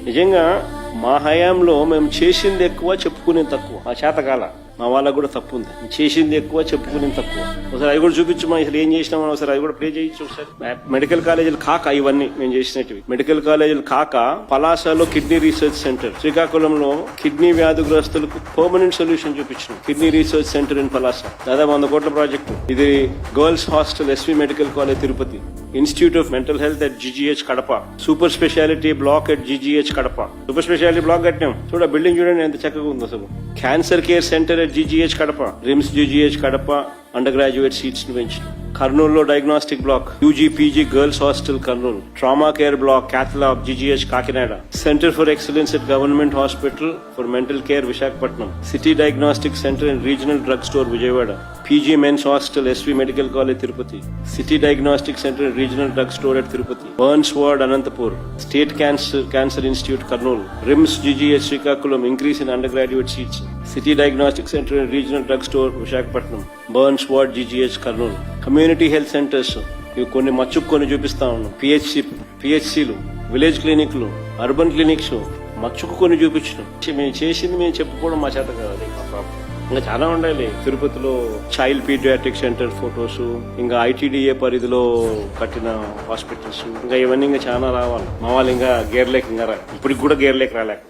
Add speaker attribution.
Speaker 1: నిజంగా మా హయాంలో మేము చేసింది ఎక్కువ, చెప్పుకునేది తక్కువ. మా చేతకాల, మా వాళ్ళకు కూడా తప్పు ఉంది. చేసింది ఎక్కువ, చెప్పుకునేది తక్కువ. ఒకసారి అవి కూడా చూపించమా, అసలు ఏం చేసినామో ఒకసారి అవి కూడా ప్లే చేయొచ్చు. ఒకసారి మెడికల్ కాలేజీలు కాక ఇవన్నీ మేము చేసినవి. మెడికల్ కాలేజీలు కాక పలాసలో కిడ్నీ రీసెర్చ్ సెంటర్, శ్రీకాకుళంలో కిడ్నీ వ్యాధిగ్రస్తులకు పర్మనెంట్ సొల్యూషన్ చూపించినాం. Kidney research centre in Palasa, దాదాపు 100 కోట్ల ప్రాజెక్టు. ఇది girls hostel SV medical college Tirupati, institute of mental health at GGH Kadapa, super speciality block at GGH Kadapa. Super speciality block కట్టినాం. చూడ బిల్డింగ్ చూడండి ఎంత చక్కగా ఉంది అసలు. Cancer care centre at GGH Kadapa, RIMS GGH Kadapa undergraduate seats ను పెంచి. కర్నూలులో diagnostic black, UG PG girls hostel Kurnool, trauma care block cath lab GGH Kakinada, centre for excellence at government hospital for mental care Visakhapatnam, city diagnostic centre and regional drug store Vijayawada, PG men's hostel SV medical college Tirupati, city diagnostic centre and regional drug store at Tirupati, burns ward Anantapur, state cancer institute Kurnool, RIMS GGH Srikakulam increase in undergraduate seats, city diagnostic centre and regional drug store Visakhapatnam, burns ward GGH Kurnool. Community health centres ఇవి కొన్ని మచ్చుకు కొన్ని చూపిస్తా ఉన్నాం. పిహెచ్సిలు, village క్లినిక్లు, urban clinics మచ్చుకు కొన్ని చూపించడం. మేము చేసింది మేము చెప్పుకోవడం మా చేత కాదు. ఇంకా చాలా ఉండాలి. తిరుపతిలో చైల్డ్ పీడియాట్రిక్ సెంటర్ ఫొటోస్, ఇంకా ఐటీడీఏ పరిధిలో కట్టిన హాస్పిటల్స్, ఇంకా ఇవన్నీ ఇంకా చాలా రావాలి. మా వాళ్ళు ఇంకా గేర్లేక ఇంకా ఇప్పటికి కూడా గేర్లేక రాలేక